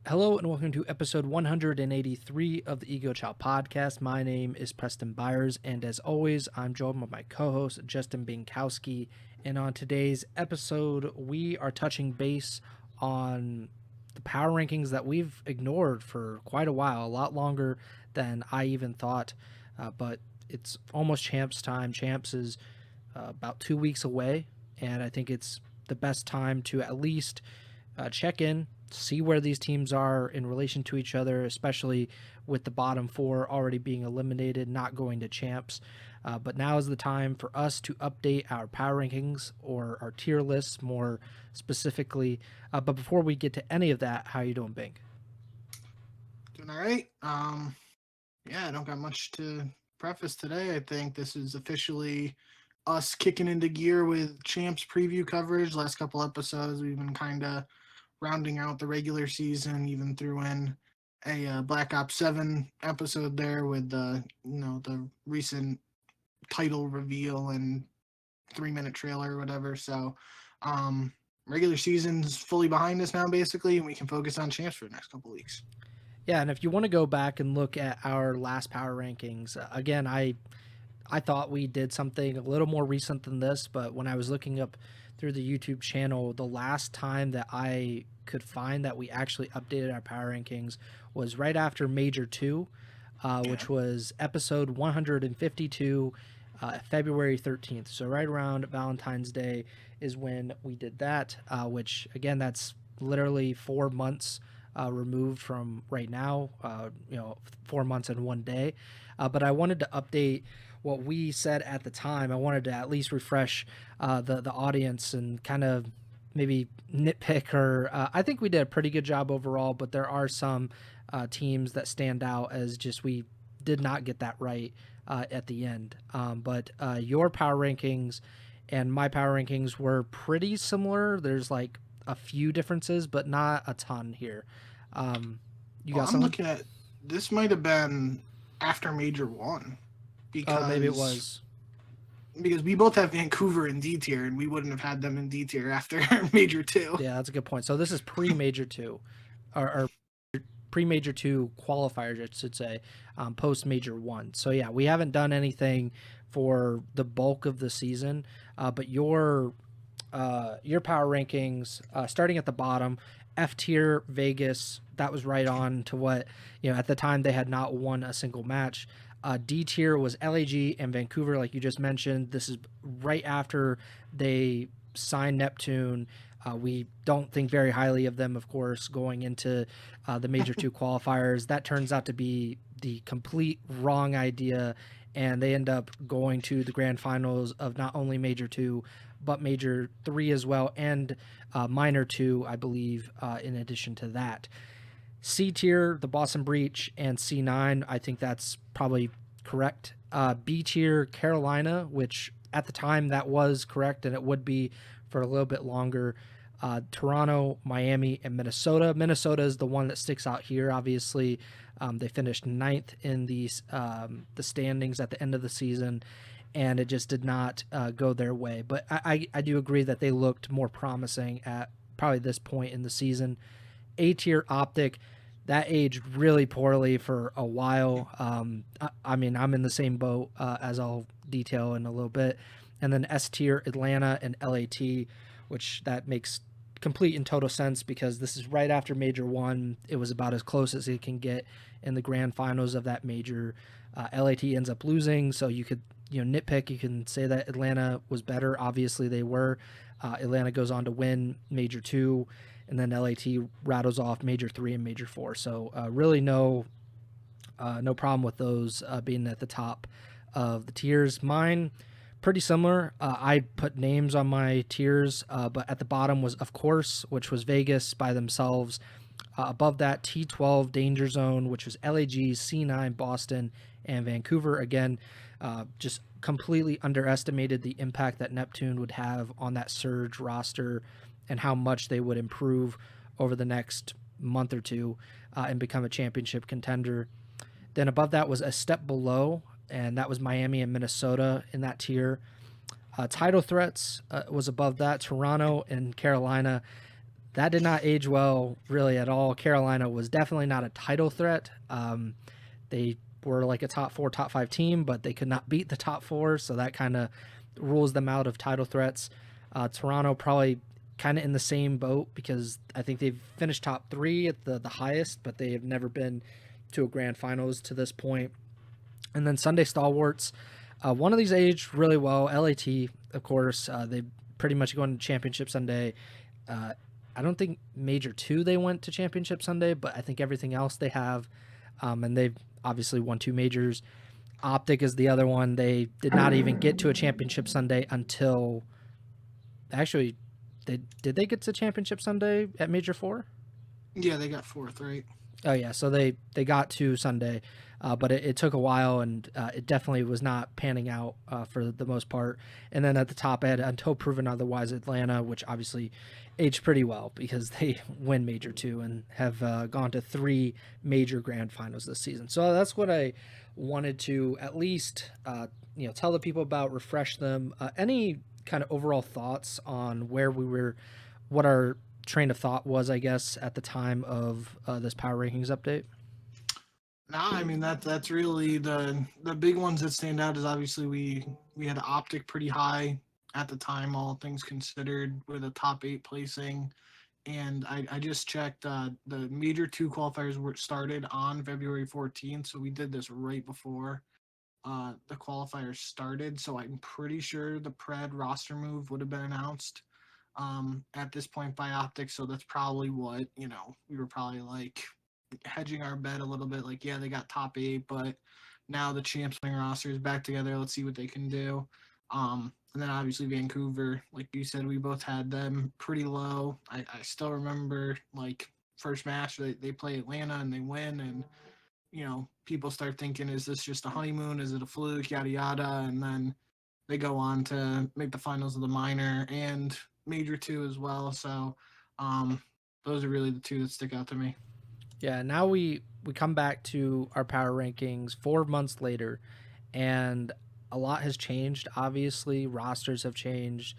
Hello and welcome to episode 183 of the Ego Chall Podcast. My name is Preston Byers, and as always, I'm joined by my co-host, Justin Binkowski. And on today's episode, we are touching base on the power rankings that we've ignored for quite a while, a lot longer than I even thought. But it's almost Champs time. Champs is about 2 weeks away, and I think it's the best time to at least check in, see where these teams are in relation to each other, especially with the bottom four already being eliminated, not going to champs. But now is the time for us to update our power rankings or our tier lists more specifically. But before we get to any of that, how are you doing, Bink? Doing all right. I don't got much to preface today. I think this is officially us kicking into gear with champs preview coverage. Last couple episodes, we've been kind of rounding out the regular season, even threw in a Black Ops 7 episode there with the recent title reveal and 3-minute trailer or whatever. So regular season's fully behind us now, basically, and we can focus on champs for the next couple weeks. Yeah, and if you want to go back and look at our last power rankings, again, I thought we did something a little more recent than this, but when I was looking up through the YouTube channel, the last time that I could find that we actually updated our power rankings was right after Major 2, which was episode 152, February 13th. So right around Valentine's Day is when we did that, which, again, that's literally 4 months removed from right now, 4 months and 1 day. But I wanted to update what we said at the time. I wanted to at least refresh the audience and kind of maybe nitpick, or I think we did a pretty good job overall, but there are some teams that stand out as just we did not get that right at the end. But your power rankings and my power rankings were pretty similar. There's like a few differences, but not a ton here. I'm looking at this, might have been after Major 1. Because, maybe it was. Because we both have Vancouver in D tier, and we wouldn't have had them in D tier after Major 2. Yeah, that's a good point. So this is pre-Major 2, or pre-Major 2 qualifiers, I should say, post-Major 1. So yeah, we haven't done anything for the bulk of the season, but your power rankings, starting at the bottom, F tier Vegas, that was right on to what, at the time they had not won a single match. D tier was LAG and Vancouver, like you just mentioned. This is right after they signed Neptune. We don't think very highly of them, of course, going into the Major 2 qualifiers. That turns out to be the complete wrong idea, and they end up going to the grand finals of not only Major 2, but Major 3 as well, and Minor 2, I believe, in addition to that. C tier, the Boston Breach, and C9, I think that's probably correct. B tier, Carolina, which at the time that was correct, and it would be for a little bit longer. Toronto, Miami, and Minnesota. Minnesota is the one that sticks out here, obviously. They finished 9th in the standings at the end of the season, and it just did not go their way. But I do agree that they looked more promising at probably this point in the season. A tier, Optic, that aged really poorly for a while. I'm in the same boat as I'll detail in a little bit. And then S tier, Atlanta and LAT, which that makes complete and total sense because this is right after Major 1. It was about as close as it can get in the grand finals of that major. LAT ends up losing, so you could nitpick. You can say that Atlanta was better. Obviously, they were. Atlanta goes on to win Major 2. And then LAT rattles off Major 3 and Major 4. So really no problem with those being at the top of the tiers. Mine, pretty similar. I put names on my tiers, but at the bottom was, of course, which was Vegas by themselves. Above that, T12 Danger Zone, which was LAG, C9 Boston, and Vancouver. Again, just completely underestimated the impact that Neptune would have on that Surge roster and how much they would improve over the next month or two and become a championship contender. Then above that was a step below, and that was Miami and Minnesota in that tier. Title threats was above that, Toronto and Carolina. that did not age well really at all. Carolina was definitely not a title threat. They were like a top 4, top 5 team, but they could not beat the top 4, so that kind of rules them out of title threats. Toronto probably kind of in the same boat because I think they've finished top 3 at the highest, but they have never been to a grand finals to this point. And then Sunday stalwarts, one of these aged really well. LAT, of course, they pretty much going to championship Sunday. I don't think Major 2 they went to championship Sunday, but I think everything else they have. And they've obviously won 2 majors. Optic is the other one. They did not even get to a championship Sunday until... Actually, did they get to championship Sunday at Major 4? Yeah, they got 4th, right? Oh, yeah. So they got to Sunday, but it took a while, and it definitely was not panning out for the most part. And then at the top end, until proven otherwise, Atlanta, which obviously aged pretty well because they win Major 2 and have gone to 3 major grand finals this season. So that's what I wanted to at least tell the people about, refresh them. Any kind of overall thoughts on where we were, what our train of thought was, I guess, at the time of this power rankings update? No, I mean that's really the big ones that stand out is obviously we had Optic pretty high at the time, all things considered, with a top 8 placing. And I just checked, the Major 2 qualifiers were started on February 14th, so we did this right before the qualifiers started. So I'm pretty sure the Pred roster move would have been announced at this point by Optics. So that's probably what, we were probably like hedging our bet a little bit. Like, yeah, they got top 8, but now the champs winning roster is back together. Let's see what they can do. And then obviously Vancouver, like you said, we both had them pretty low. I still remember like first match they play Atlanta and they win, and people start thinking, is this just a honeymoon? Is it a fluke? Yada yada. And then they go on to make the finals of the minor and Major 2 as well. So those are really the 2 that stick out to me. Yeah, now we come back to our power rankings 4 months later, and a lot has changed. Obviously, rosters have changed.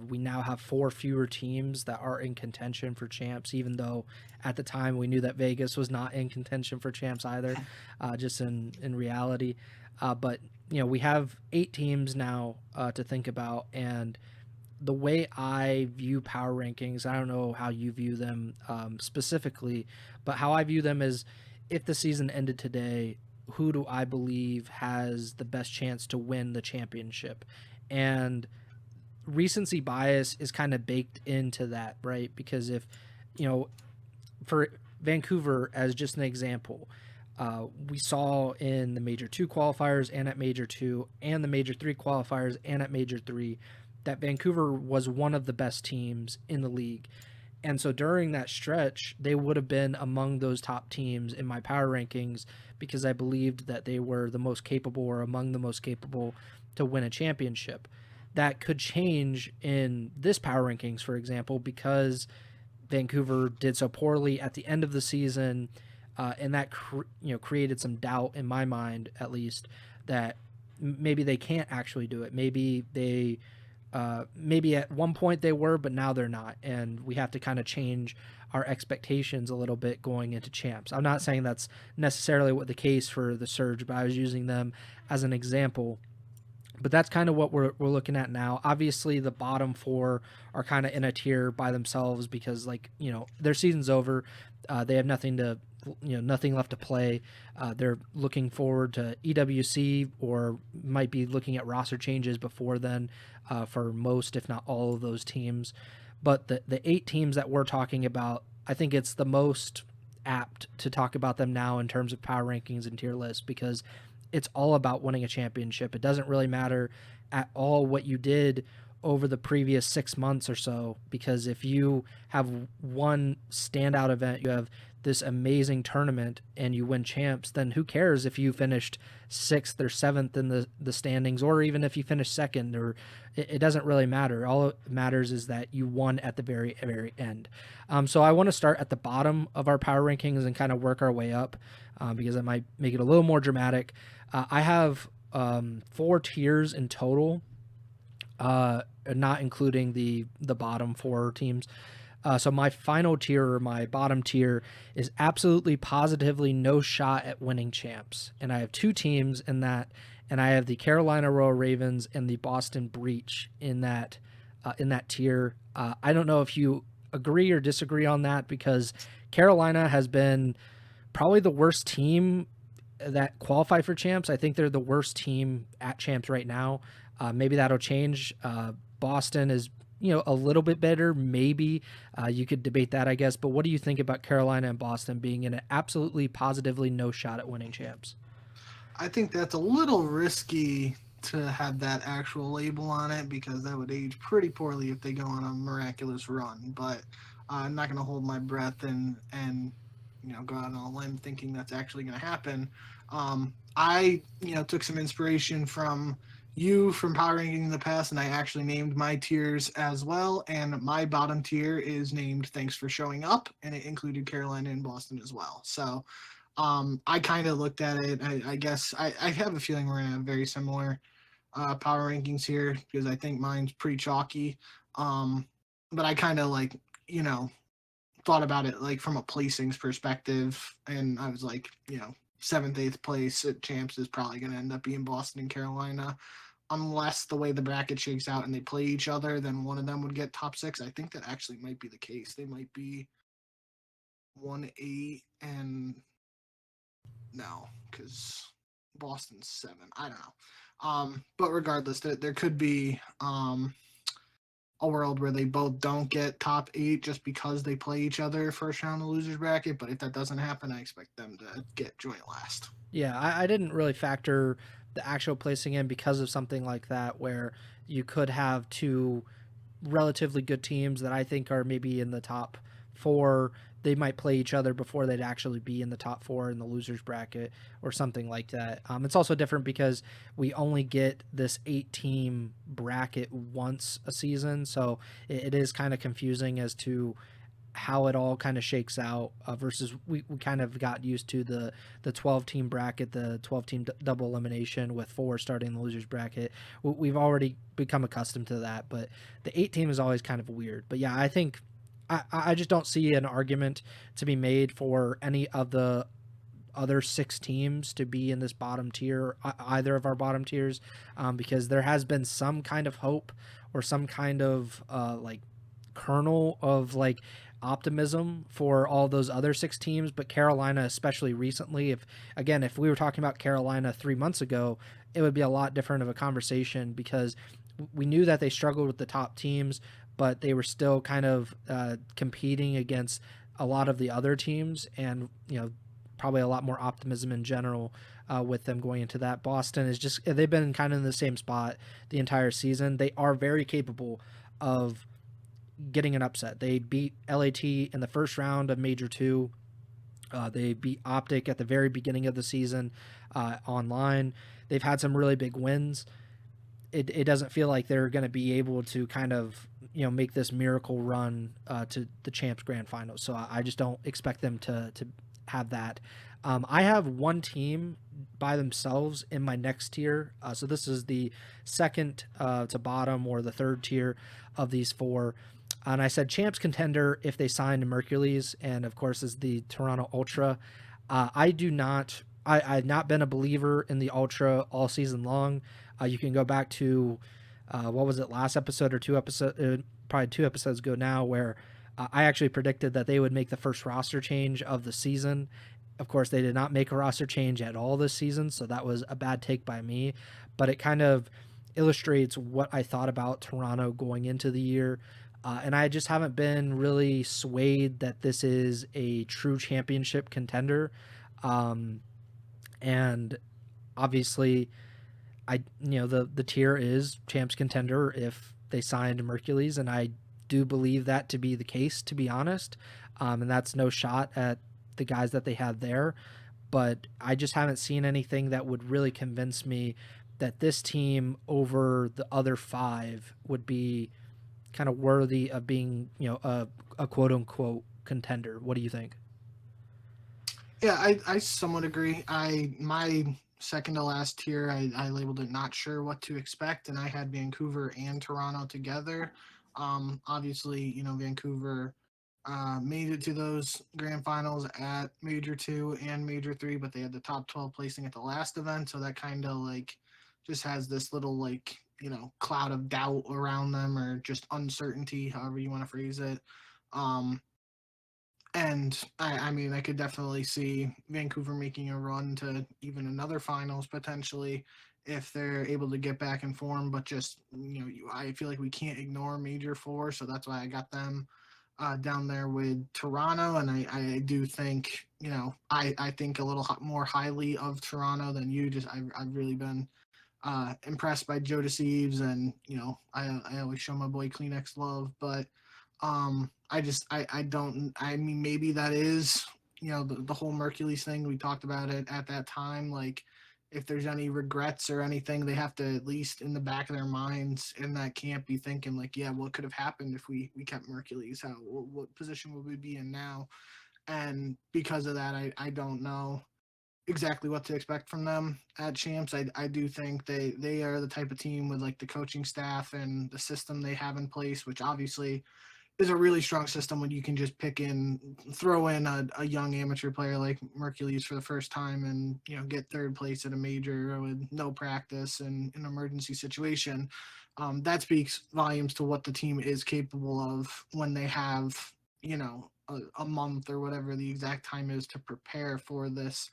We now have 4 fewer teams that are in contention for champs, even though at the time we knew that Vegas was not in contention for champs either, just in reality. But, we have 8 teams now to think about, and the way I view power rankings, I don't know how you view them specifically, but how I view them is, if the season ended today, who do I believe has the best chance to win the championship? And recency bias is kind of baked into that, right? Because if, for Vancouver, as just an example, we saw in the Major 2 qualifiers and at Major 2 and the Major 3 qualifiers and at Major 3 that Vancouver was one of the best teams in the league. And so during that stretch, they would have been among those top teams in my power rankings because I believed that they were the most capable or among the most capable to win a championship. That could change in this power rankings, for example, because Vancouver did so poorly at the end of the season, and that created some doubt in my mind, at least, that maybe they can't actually do it. Maybe they... maybe at one point they were, but now they're not. And we have to kind of change our expectations a little bit going into champs. I'm not saying that's necessarily what the case for the Surge, but I was using them as an example. But that's kind of what we're looking at now. Obviously, the bottom 4 are kind of in a tier by themselves because, their season's over. They have nothing left to play. They're looking forward to EWC or might be looking at roster changes before then for most, if not all of those teams. But the 8 teams that we're talking about, I think it's the most apt to talk about them now in terms of power rankings and tier lists because it's all about winning a championship. It doesn't really matter at all what you did over the previous 6 months or so, because if you have one standout event, you have this amazing tournament and you win champs, then who cares if you finished 6th or 7th in the standings, or even if you finished 2nd, or it doesn't really matter. All it matters is that you won at the very, very end. So I want to start at the bottom of our power rankings and kind of work our way up because that might make it a little more dramatic. I have 4 tiers in total, not including the bottom 4 teams. So my final tier, or my bottom tier, is absolutely positively no shot at winning champs. And I have two teams in that, and I have the Carolina Royal Ravens and the Boston Breach in that tier. I don't know if you agree or disagree on that, because Carolina has been probably the worst team that qualify for champs. I think they're the worst team at champs right now. Maybe that'll change. Boston is, a little bit better. Maybe you could debate that, I guess. But what do you think about Carolina and Boston being in an absolutely positively no shot at winning champs? I think that's a little risky to have that actual label on it, because that would age pretty poorly if they go on a miraculous run. But I'm not going to hold my breath and go out on a limb thinking that's actually going to happen. I took some inspiration from you from power ranking in the past, and I actually named my tiers as well. And my bottom tier is named "Thanks for Showing Up," and it included Carolina and Boston as well. So I kind of looked at it. I guess I have a feeling we're gonna have very similar power rankings here, because I think mine's pretty chalky. But I kind of thought about it like from a placings perspective, and I was like, seventh, eighth place at champs is probably going to end up being Boston and Carolina, unless the way the bracket shakes out and they play each other, then one of them would get top six. I think that actually might be the case. They might be 1-8 and no, because Boston's 7. I don't know. But regardless, there could be a world where they both don't get top 8 just because they play each other first round of the losers bracket. But if that doesn't happen, I expect them to get joint last. Yeah, I didn't really factor the actual placing in because of something like that, where you could have two relatively good teams that I think are maybe in the top four. They might play each other before they'd actually be in the top four in the losers bracket or something like that. It's also different because we only get this 8-team bracket once a season, so it is kind of confusing as to how it all kind of shakes out, versus we kind of got used to the 12-team bracket, the 12-team double elimination with 4 starting the losers bracket. We've already become accustomed to that, but the 8-team is always kind of weird. But yeah, I think I just don't see an argument to be made for any of the other 6 teams to be in this bottom tier, either of our bottom tiers, because there has been some kind of hope or some kind of kernel of optimism for all those other 6 teams. But Carolina, especially recently, if we were talking about Carolina 3 months ago, it would be a lot different of a conversation, because we knew that they struggled with the top teams, but they were still kind of competing against a lot of the other teams, and probably a lot more optimism in general with them going into that. Boston is just, they've been kind of in the same spot the entire season. They are very capable of getting an upset. They beat LAT in the first round of Major 2. They beat Optic at the very beginning of the season online. They've had some really big wins. It doesn't feel like they're going to be able to kind of make this miracle run to the Champs Grand Finals. So I just don't expect them to have that. I have one team by themselves in my next tier. So this is the second to bottom, or the third tier of these 4. And I said champs contender if they signed Mercules, and of course is the Toronto Ultra. I've not been a believer in the Ultra all season long. You can go back to what was it, last episode or 2 episodes, probably 2 episodes ago now, where I actually predicted that they would make the first roster change of the season. Of course, they did not make a roster change at all this season, so that was a bad take by me. But it kind of illustrates what I thought about Toronto going into the year. And I just haven't been really swayed that this is a true championship contender. And obviously, the tier is champs contender if they signed Mercules, and I do believe that to be the case, to be honest. And that's no shot at the guys that they have there, but I just haven't seen anything that would really convince me that this team over the other 5 would be kind of worthy of being, a quote unquote contender. What do you think? Yeah, I somewhat agree. My second to last tier, I labeled it not sure what to expect, and I had Vancouver and Toronto together. Obviously, Vancouver made it to those grand finals at Major 2 and Major 3, but they had the top 12 placing at the last event. So that kind of like just has this little like, cloud of doubt around them or just uncertainty, however you want to phrase it. Um, and I mean, I could definitely see Vancouver making a run to even another finals potentially if they're able to get back in form. But just, I feel like we can't ignore Major 4. So that's why I got them down there with Toronto, and I do think I think a little more highly of Toronto than you. Just I've really been impressed by Joe Deceives, and I always show my boy Kleenex love, but I don't, I mean, maybe that is the whole Mercules thing, we talked about it at that time, like if there's any regrets or anything, they have to at least in the back of their minds in that camp be thinking like, yeah, what could have happened if we kept Mercules? What position would we be in now? And because of that, I don't know exactly what to expect from them at Champs. I do think they are the type of team with like the coaching staff and the system they have in place, which obviously is a really strong system when you can just throw in a young amateur player like Mercules for the first time and get third place at a major with no practice and an emergency situation. That speaks volumes to what the team is capable of when they have a month or whatever the exact time is to prepare for this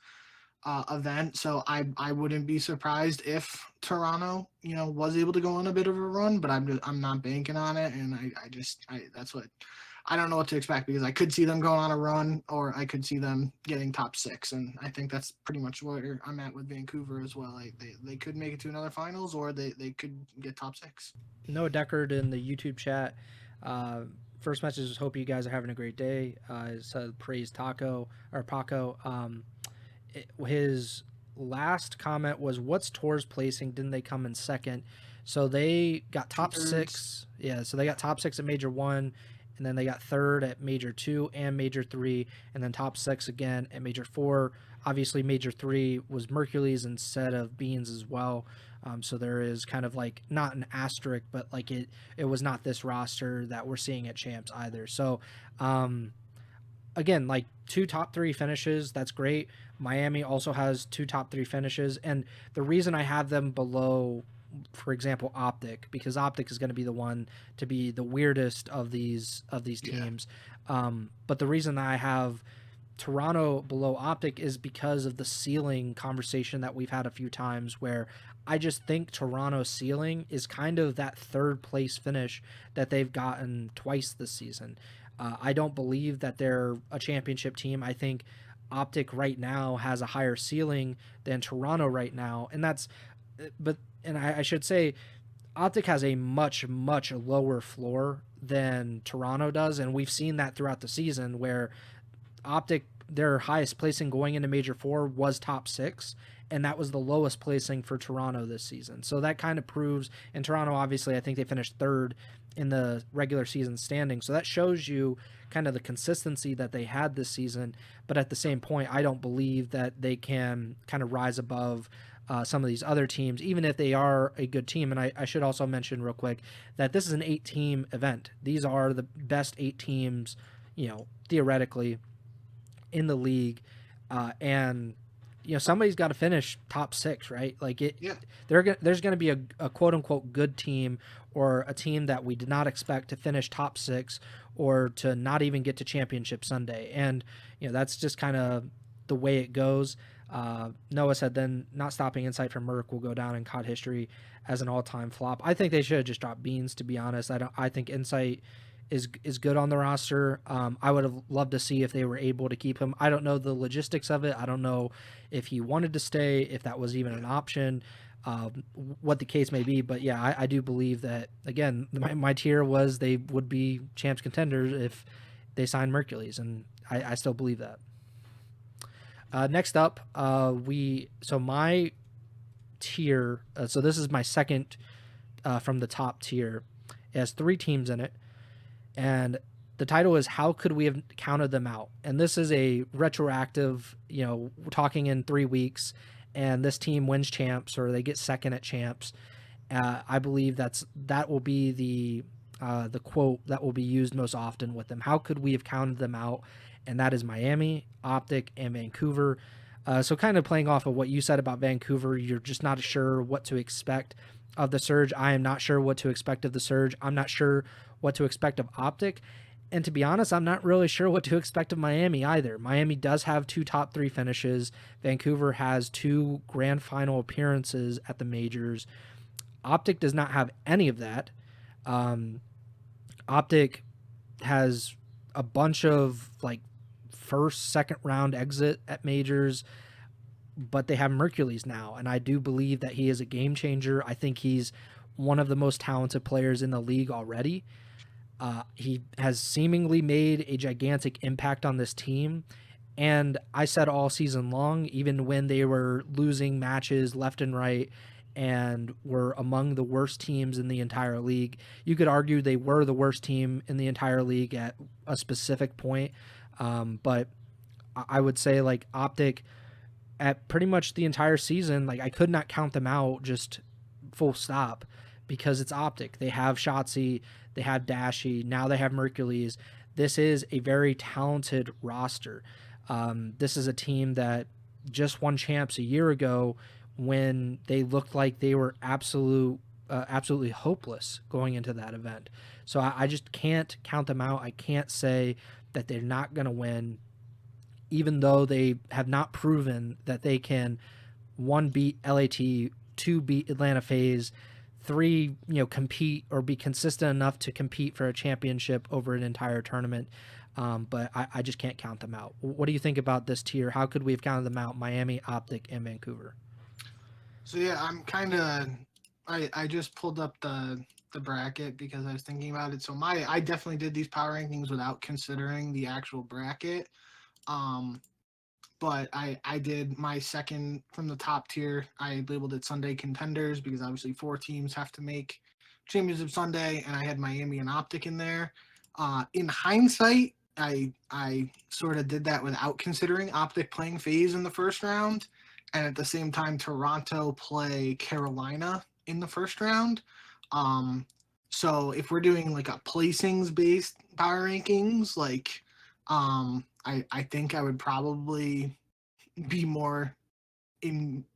event. So I wouldn't be surprised if Toronto, was able to go on a bit of a run, but I'm not banking on it, and I that's what I don't know what to expect, because I could see them going on a run, or I could see them getting top 6, and I think that's pretty much where I'm at with Vancouver as well. They could make it to another finals, or they could get top 6. Noah Deckard in the YouTube chat. Uh, First message is hope you guys are having a great day. It said praise Taco or Paco. His last comment was, "What's Tor's placing? Didn't they come in second?" So they got top 6. Yeah, so they got top 6 at Major 1, and then they got third at Major 2 and Major 3, and then top 6 again at Major 4. Obviously, Major 3 was Mercules instead of Beans as well. So there is kind of like not an asterisk, but like it was not this roster that we're seeing at Champs either. So again, like 2 top 3 finishes, that's great. Miami also has 2 top 3 finishes, and the reason I have them below, for example, Optic, because Optic is going to be the one to be the weirdest of these teams. But the reason that I have Toronto below Optic is because of the ceiling conversation that we've had a few times, where I just think Toronto's ceiling is kind of that third place finish that they've gotten twice this season. I don't believe that they're a championship team. I think Optic right now has a higher ceiling than Toronto right now, and I should say Optic has a much lower floor than Toronto does, and we've seen that throughout the season, where Optic, their highest placing going into Major 4 was top 6, and that was the lowest placing for Toronto this season. So that kind of proves, and Toronto, obviously, I think they finished third in the regular season standing. So that shows you kind of the consistency that they had this season. But at the same point, I don't believe that they can kind of rise above some of these other teams, even if they are a good team. And I should also mention real quick that this is an 8-team event. These are the best 8 teams, theoretically, in the league, and somebody's got to finish top 6, right? Like there's going to be a quote unquote good team, or a team that we did not expect to finish top 6 or to not even get to championship Sunday, and that's just kind of the way it goes. Noah said, then not stopping Insight from Merck will go down in COD history as an all-time flop. I think they should have just dropped Beans, to be honest. I think Insight is good on the roster. I would have loved to see if they were able to keep him. I don't know the logistics of it. I don't know if he wanted to stay, if that was even an option, what the case may be. But yeah, I do believe that, again, my tier was they would be champs contenders if they signed Mercules, and I still believe that. Next up, my tier, so this is my second from the top tier. It has 3 teams in it. And the title is How Could We Have Counted Them Out? And this is a retroactive, we're talking in 3 weeks, and this team wins champs or they get second at champs. I believe that will be the the quote that will be used most often with them. How could we have counted them out? And that is Miami, Optic, and Vancouver. So kind of playing off of what you said about Vancouver, you're just not sure what to expect of the Surge. I am not sure what to expect of the Surge. I'm not sure what to expect of Optic. And to be honest, I'm not really sure what to expect of Miami either. Miami does have 2 top 3 finishes. Vancouver has 2 grand final appearances at the majors. Optic does not have any of that. Um, Optic has a bunch of like first, second round exit at majors, but they have Mercules now, and I do believe that he is a game changer. I think he's one of the most talented players in the league already. He has seemingly made a gigantic impact on this team. And I said all season long, even when they were losing matches left and right and were among the worst teams in the entire league, you could argue they were the worst team in the entire league at a specific point. But I would say, like, Optic at pretty much the entire season, like, I could not count them out just full stop because it's Optic. They have Shotzi, they have Dashy, now they have Mercules. This is a very talented roster. This is a team that just won champs a year ago when they looked like they were absolutely hopeless going into that event. So I just can't count them out. I can't say that they're not going to win, even though they have not proven that they can, 1, beat LAT, 2, beat Atlanta FaZe, 3, compete or be consistent enough to compete for a championship over an entire tournament. But I just can't count them out. What do you think about this tier? How could we have counted them out? Miami, Optic, and Vancouver. So yeah, I'm kind of. I just pulled up the bracket because I was thinking about it. So I definitely did these power rankings without considering the actual bracket. But I did my second from the top tier. I labeled it Sunday contenders because obviously 4 teams have to make Championship Sunday, and I had Miami and Optic in there. In hindsight, I sort of did that without considering Optic playing FaZe in the first round, and at the same time Toronto play Carolina in the first round. Um, so if we're doing like a placings based power rankings, like I think I would probably be more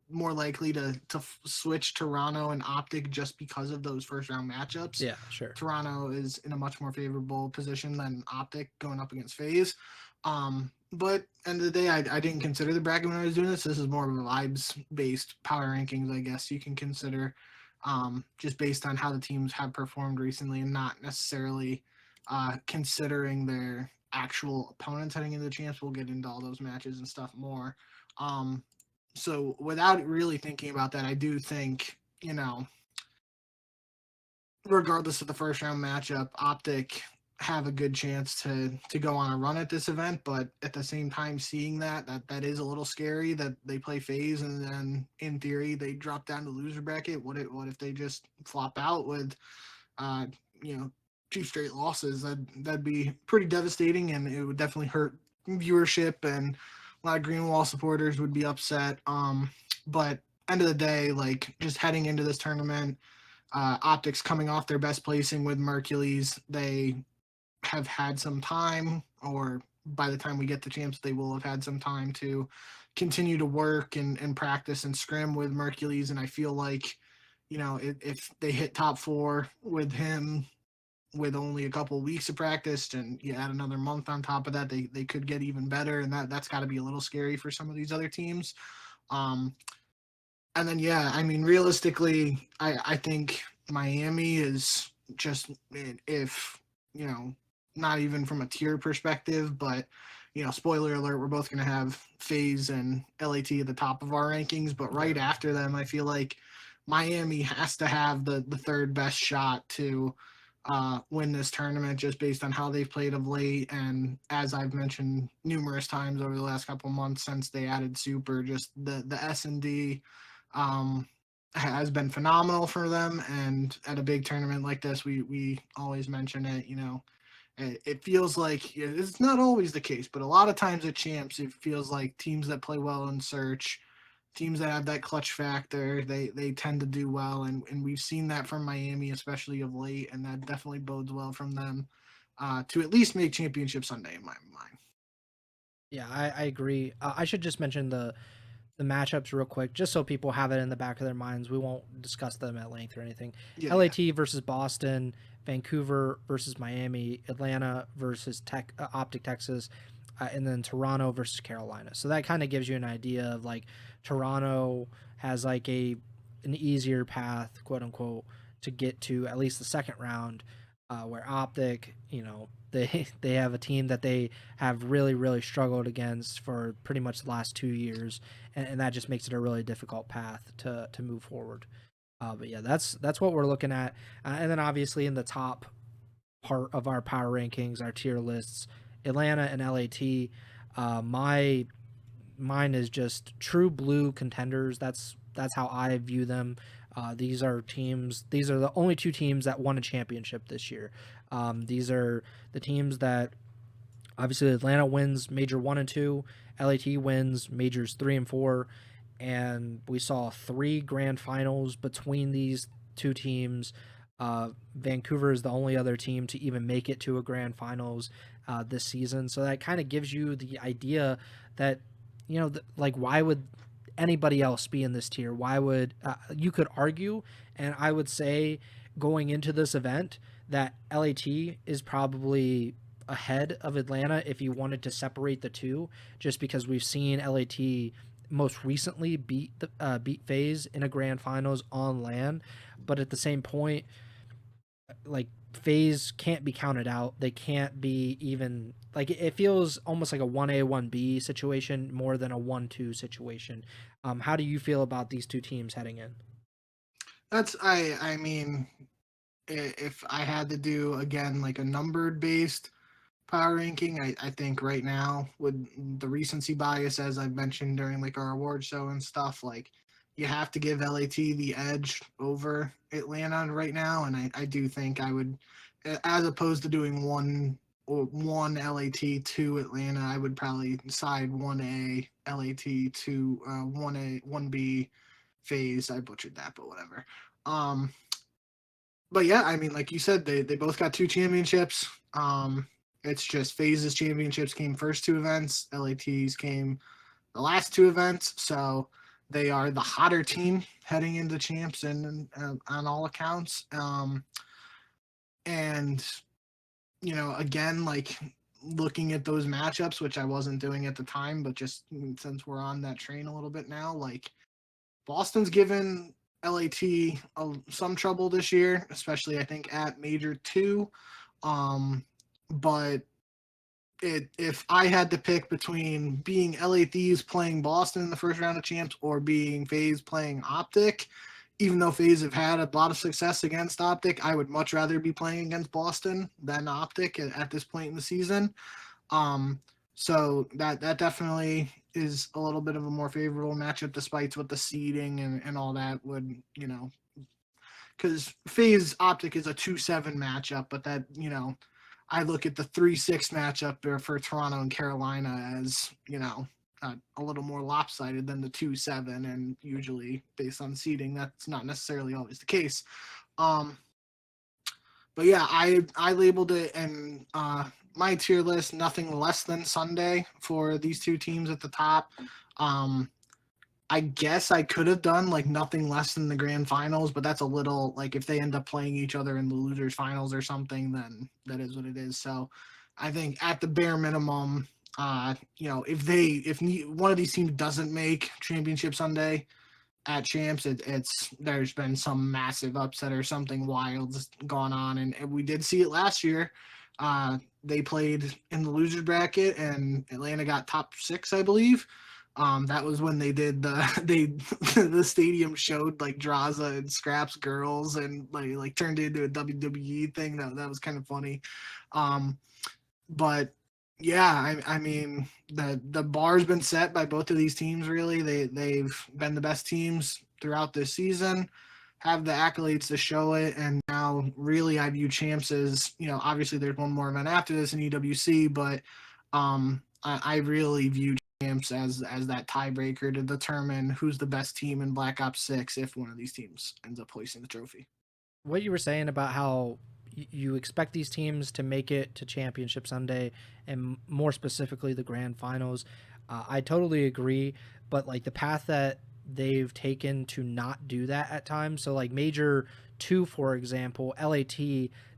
likely to switch Toronto and Optic just because of those first round matchups. Yeah, sure. Toronto is in a much more favorable position than Optic going up against FaZe. But end of the day, I didn't consider the bracket when I was doing this. This is more of a vibes based power rankings, I guess you can consider, just based on how the teams have performed recently and not necessarily considering their actual opponents heading into the champs. We'll get into all those matches and stuff more. So without really thinking about that, I do think, regardless of the first round matchup, Optic have a good chance to go on a run at this event. But at the same time, seeing that is a little scary that they play FaZe and then in theory they drop down to loser bracket. What if they just flop out with uh, you know, 2 straight losses? That'd be pretty devastating, and it would definitely hurt viewership, and a lot of Greenwall supporters would be upset. But end of the day, like, just heading into this tournament, Optics coming off their best placing with Mercules, they have had some time, or by the time we get the champs, they will have had some time to continue to work and practice and scrim with Mercules. And I feel like, if they hit top 4 with him with only a couple of weeks of practice and you add another month on top of that, they could get even better. And that's got to be a little scary for some of these other teams. And then, yeah, I mean, realistically, I think Miami is just, if, not even from a tier perspective, but, spoiler alert, we're both going to have FaZe and LAT at the top of our rankings. But right after them, I feel like Miami has to have the third best shot to win this tournament just based on how they've played of late. And as I've mentioned numerous times over the last couple months since they added Super, just the S&D has been phenomenal for them. And at a big tournament like this, we always mention it, it feels like it's not always the case, but a lot of times at champs, it feels like teams that play well in search, teams that have that clutch factor, they tend to do well, and we've seen that from Miami, especially of late, and that definitely bodes well from them to at least make Championship Sunday in my mind. Yeah, I agree. I should just mention the matchups real quick, just so people have it in the back of their minds. We won't discuss them at length or anything. Yeah, yeah. LAT versus Boston, Vancouver versus Miami, Atlanta versus Optic Texas, and then Toronto versus Carolina. So that kind of gives you an idea of like Toronto has like an easier path, quote unquote, to get to at least the second round, where Optic, they have a team that they have really struggled against for pretty much the last 2 years, and that just makes it a really difficult path to move forward. But yeah, that's what we're looking at, and then obviously in the top part of our power rankings, our tier lists, Atlanta and LAT. Mine is just true blue contenders. That's how I view them. These are teams. These are the only two teams that won a championship this year. These are the teams that obviously Atlanta wins major 1 and 2, LAT wins majors 3 and 4, and we saw 3 grand finals between these two teams. Vancouver is the only other team to even make it to a grand finals this season. So that kind of gives you the idea that, like, why would anybody else be in this tier? Why would you could argue, and I would say going into this event that LAT is probably ahead of Atlanta if you wanted to separate the two, just because we've seen LAT most recently beat FaZe in a grand finals on LAN, but at the same point, like, FaZe can't be counted out. They can't be even like, it feels almost like a 1A 1B situation more than a 1-2 situation. How do you feel about these two teams heading in? I mean, if I had to do again like a numbered based power ranking, I think right now with the recency bias, as I've mentioned during like our award show and stuff, like you have to give LAT the edge over Atlanta right now, and I do think I would, as opposed to doing one LAT, two Atlanta, I would probably side 1A LAT to 1A 1B FaZe. I butchered that, but whatever. But yeah, I mean, like you said, they both got 2 championships. It's just FaZe's championships came first 2 events, LAT's came the last 2 events, so they are the hotter team heading into champs and on all accounts. And again, like looking at those matchups, which I wasn't doing at the time, but just since we're on that train a little bit now, like Boston's given LAT some trouble this year, especially I think at Major 2. But if I had to pick between being LAT's playing Boston in the first round of champs or being FaZe playing Optic, even though FaZe have had a lot of success against Optic, I would much rather be playing against Boston than Optic at this point in the season. So that definitely is a little bit of a more favorable matchup, despite what the seeding and all that would, because FaZe Optic is a 2-7 matchup, but that, I look at the 3-6 matchup for Toronto and Carolina as, a little more lopsided than the 2-7, and usually based on seeding, that's not necessarily always the case. But yeah, I labeled it and my tier list nothing less than Sunday for these two teams at the top. I guess I could have done like nothing less than the grand finals, but that's a little like if they end up playing each other in the losers finals or something, then that is what it is. So I think at the bare minimum, if one of these teams doesn't make Championship Sunday at champs, there's been some massive upset or something wild gone on, and we did see it last year. They played in the losers bracket, and Atlanta got top 6, I believe. That was when they did the stadium showed like Draza and Scraps girls, and like turned into a WWE thing. That was kind of funny. But yeah, I mean the bar's been set by both of these teams. Really, they've been the best teams throughout this season, have the accolades to show it, and now really I view champs as, obviously there's one more event after this in EWC, but I really view Champs as that tiebreaker to determine who's the best team in Black Ops 6 if one of these teams ends up hoisting the trophy. What you were saying about how you expect these teams to make it to Championship Sunday, and more specifically the grand finals, I totally agree. But like the path that they've taken to not do that at times, so like Major 2, for example, LAT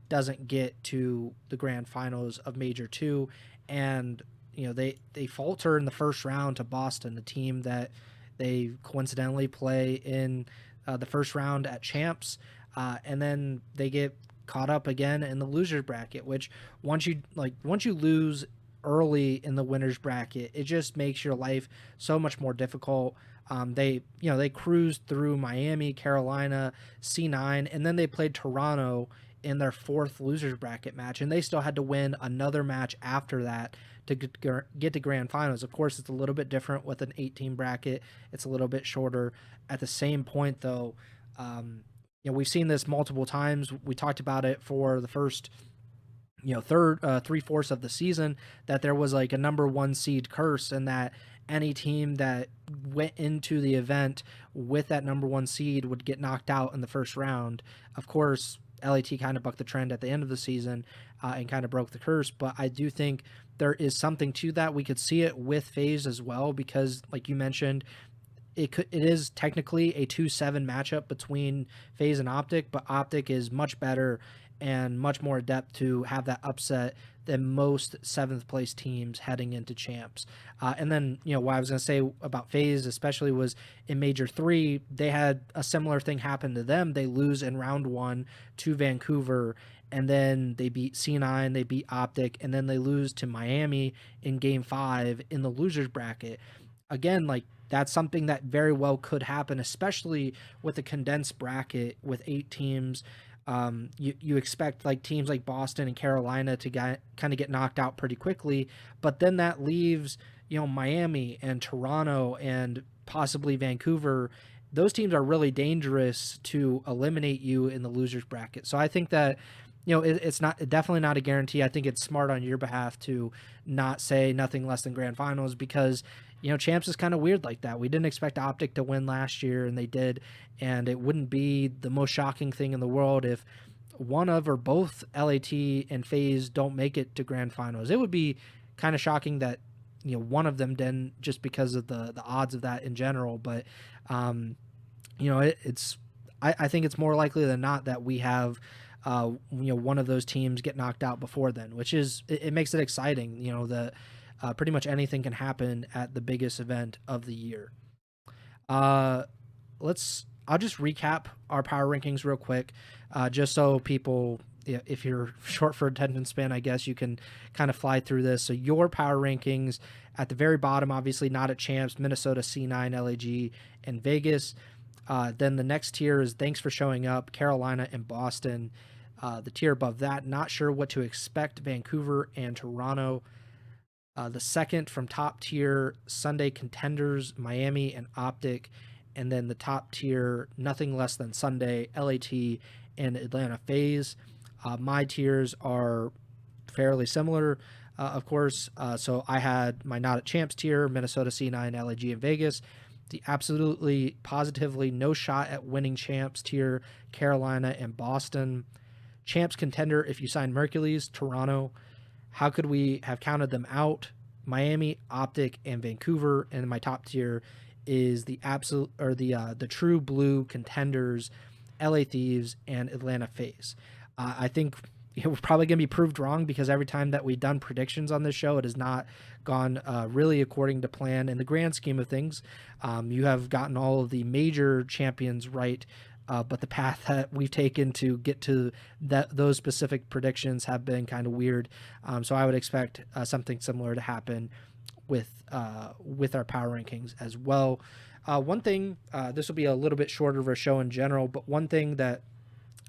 doesn't get to the grand finals of Major 2, and they falter in the first round to Boston, the team that they coincidentally play in the first round at Champs, and then they get caught up again in the losers bracket. Which once you lose early in the winners bracket, it just makes your life so much more difficult. They cruised through Miami, Carolina, C9, and then they played Toronto in their fourth losers bracket match, and they still had to win another match after that to get to grand finals. Of course, it's a little bit different with an 18 bracket. It's a little bit shorter. At the same point, though, we've seen this multiple times. We talked about it for the first third 3/4 of the season, that there was like a number one seed curse, and that any team that went into the event with that number one seed would get knocked out in the first round. Of course, LAT kind of bucked the trend at the end of the season and kind of broke the curse, but I do think there is something to that. We could see it with FaZe as well, because like you mentioned, it is technically a 2-7 matchup between FaZe and Optic, but Optic is much better and much more adept to have that upset than most seventh place teams heading into champs. And then, what I was going to say about FaZe especially was in Major 3, they had a similar thing happen to them. They lose in round 1 to Vancouver, and then they beat C9, they beat Optic, and then they lose to Miami in game 5 in the losers bracket. Again, like, that's something that very well could happen, especially with a condensed bracket with 8 teams. You expect like teams like Boston and Carolina to kind of get knocked out pretty quickly, but then that leaves Miami and Toronto and possibly Vancouver. Those teams are really dangerous to eliminate you in the losers bracket. So I think that it's definitely not a guarantee. I think it's smart on your behalf to not say nothing less than grand finals, because champs is kind of weird like that. We didn't expect Optic to win last year, and they did, and it wouldn't be the most shocking thing in the world if one of or both LAT and FaZe don't make it to grand finals. It would be kind of shocking that one of them didn't, just because of the odds of that in general. But it's I think it's more likely than not that we have one of those teams get knocked out before then, which is it makes it exciting. That pretty much anything can happen at the biggest event of the year. I'll just recap our power rankings real quick, just so people, if you're short for attention span, I guess you can kind of fly through this. So your power rankings at the very bottom, obviously not at champs, Minnesota, C9, LAG, and Vegas. Then the next tier is thanks for showing up, Carolina and Boston. The tier above that, not sure what to expect, Vancouver and Toronto. The second from top tier, Sunday contenders, Miami and Optic. And then the top tier, nothing less than Sunday, LAT and Atlanta FaZe. My tiers are fairly similar, of course. So I had my not at champs tier, Minnesota, C9, LAG, and Vegas. The absolutely, positively no shot at winning champs tier, Carolina and Boston. Champs contender, if you sign Mercules, Toronto. How could we have counted them out? Miami, Optic, and Vancouver. And my top tier is the absolute, or the true blue contenders, LA Thieves and Atlanta FaZe. I think we're probably going to be proved wrong, because every time that we've done predictions on this show, it has not gone really according to plan. In the grand scheme of things, you have gotten all of the major champions right, but the path that we've taken to get to those specific predictions have been kind of weird. So I would expect something similar to happen with our power rankings as well. One thing, this will be a little bit shorter of a show in general, but one thing that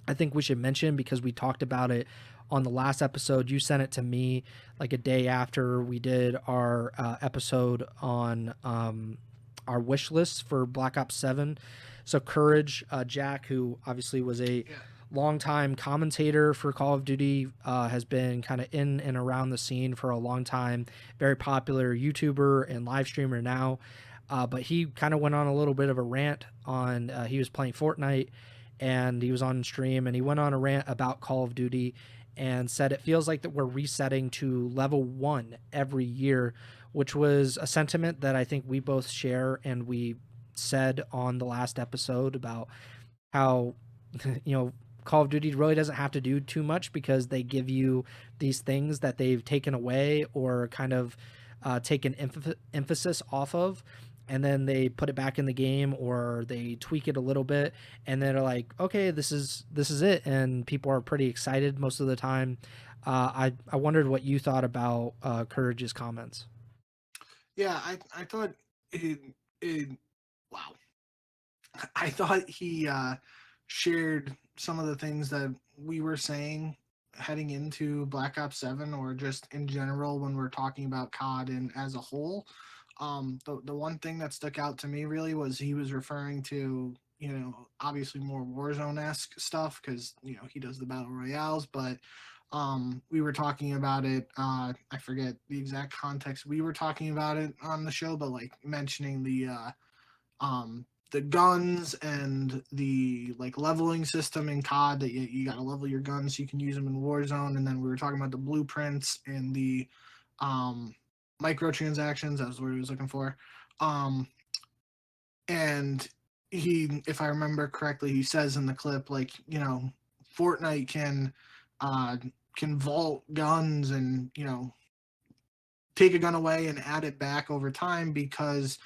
I think we should mention, because we talked about it on the last episode, you sent it to me like a day after we did our episode on our wish list for Black Ops 7. So Courage, Jack, who obviously was a longtime commentator for Call of Duty, has been kind of in and around the scene for a long time. Very popular YouTuber and live streamer now. But he kind of went on a little bit of a rant on, he was playing Fortnite and he was on stream and he went on a rant about Call of Duty and said it feels like that we're resetting to level 1 every year, which was a sentiment that I think we both share, and we said on the last episode about how Call of Duty really doesn't have to do too much because they give you these things that they've taken away or kind of taken emphasis off of, and then they put it back in the game or they tweak it a little bit, and then they're like, okay, this is it, and people are pretty excited most of the time. I wondered what you thought about Courage's comments. Yeah, I thought it wow. I thought he shared some of the things that we were saying heading into Black Ops 7 or just in general when we're talking about COD and as a whole. The one thing that stuck out to me really was he was referring to, obviously more Warzone-esque stuff because, he does the Battle Royales, but we were talking about it. I forget the exact context we were talking about it on the show, but like mentioning the guns and the like leveling system in COD that you got to level your guns so you can use them in Warzone. And then we were talking about the blueprints and the um, microtransactions. That was the word I was looking for. And he, if I remember correctly, he says in the clip like, Fortnite can vault guns and take a gun away and add it back over time because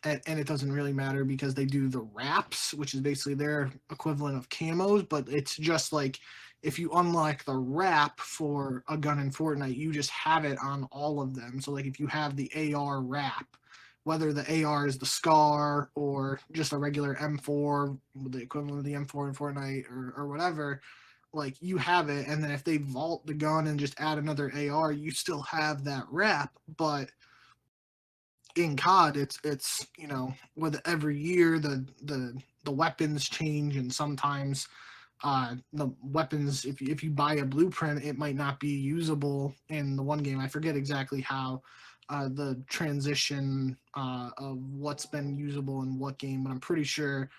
and it doesn't really matter because they do the wraps, which is basically their equivalent of camos, but it's just like if you unlock the wrap for a gun in Fortnite, you just have it on all of them. So like if you have the AR wrap, whether the AR is the SCAR or just a regular M4, the equivalent of the M4 in Fortnite or whatever, like you have it. And then if they vault the gun and just add another AR, you still have that wrap. But in COD, it's with every year the weapons change, and sometimes the weapons, if you buy a blueprint, it might not be usable in the one game. I forget exactly how the transition of what's been usable in what game, but I'm pretty sure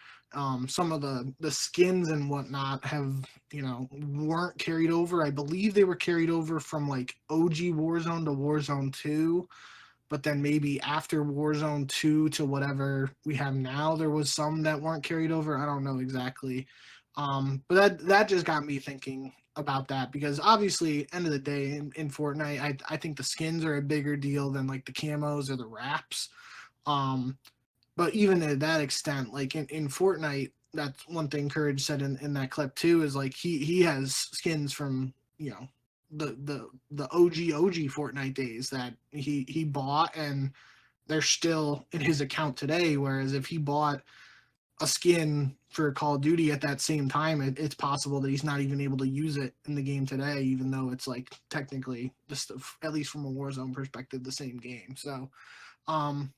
some of the skins and whatnot have weren't carried over. I believe they were carried over from like OG Warzone to Warzone 2, but then maybe after Warzone 2 to whatever we have now, there was some that weren't carried over. I don't know exactly. But that just got me thinking about that because obviously, end of the day, in Fortnite, I think the skins are a bigger deal than like the camos or the wraps. But even to that extent, like in Fortnite, that's one thing Courage said in that clip too, is like he has skins from, the OG Fortnite days that he bought, and they're still in his account today. Whereas if he bought a skin for Call of Duty at that same time, it's possible that he's not even able to use it in the game today, even though it's like technically just at least from a Warzone perspective the same game. So um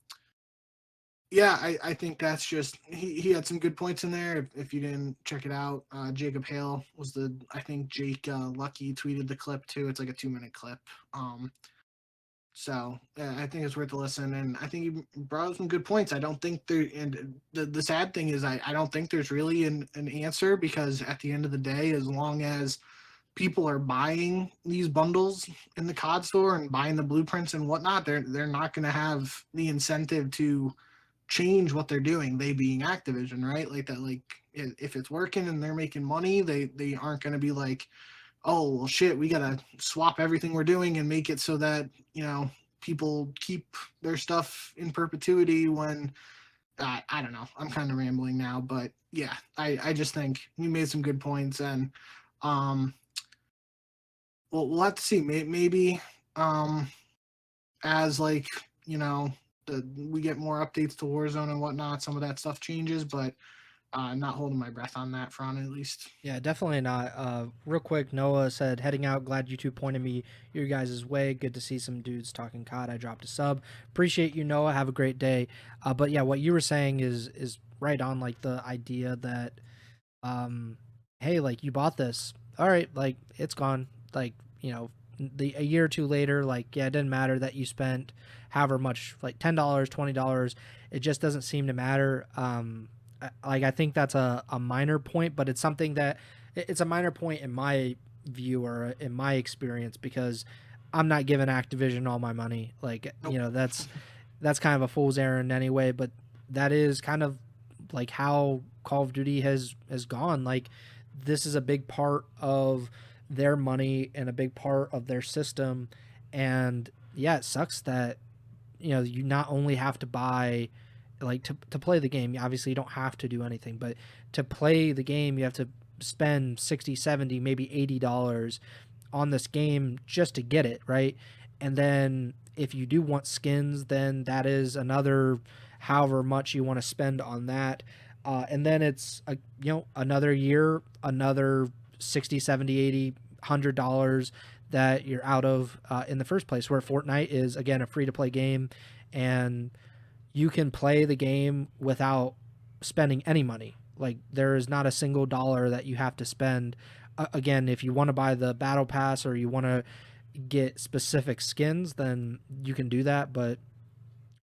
yeah, I think that's just he had some good points in there. If you didn't check it out, Jacob Hale was I think Jake Lucky tweeted the clip too. It's like a 2-minute clip. So yeah, I think it's worth a listen, and I think he brought up some good points. I don't think there, and the sad thing is, I don't think there's really an answer because at the end of the day, as long as people are buying these bundles in the COD store and buying the blueprints and whatnot, they're not going to have the incentive to change what they're doing. They being Activision, right? Like that, like if it's working and they're making money, they aren't going to be like, oh well shit, we gotta swap everything we're doing and make it so that people keep their stuff in perpetuity when I don't know, I'm kind of rambling now, but yeah, I just think you made some good points, and um we'll have to see. Maybe as like we get more updates to Warzone and whatnot, some of that stuff changes, but not holding my breath on that front at least. Yeah, definitely not. Real quick, Noah said, heading out. Glad you two pointed me your guys' way. Good to see some dudes talking COD. I dropped a sub. Appreciate you, Noah. Have a great day. But yeah, what you were saying is right on. Like the idea that hey, like you bought this, all right, like it's gone, like a year or two later, like yeah, it didn't matter that you spent however much, like $10, $20, it just doesn't seem to matter. Like I think that's a minor point, but it's something that it's a minor point in my view or in my experience because I'm not giving Activision all my money. Like Nope. that's kind of a fool's errand anyway, but that is kind of like how Call of Duty has gone. Like this is a big part of their money and a big part of their system. And yeah, it sucks that you not only have to buy like to play the game. Obviously you don't have to do anything, but to play the game you have to spend 60, 70, maybe $80 on this game just to get it, right? And then if you do want skins, then that is another however much you want to spend on that. And then it's another year, another 60, 70, 80, $100 that you're out of in the first place, where Fortnite is again a free to play game and you can play the game without spending any money. Like there is not a single dollar that you have to spend. Again, if you want to buy the battle pass or you want to get specific skins, then you can do that. But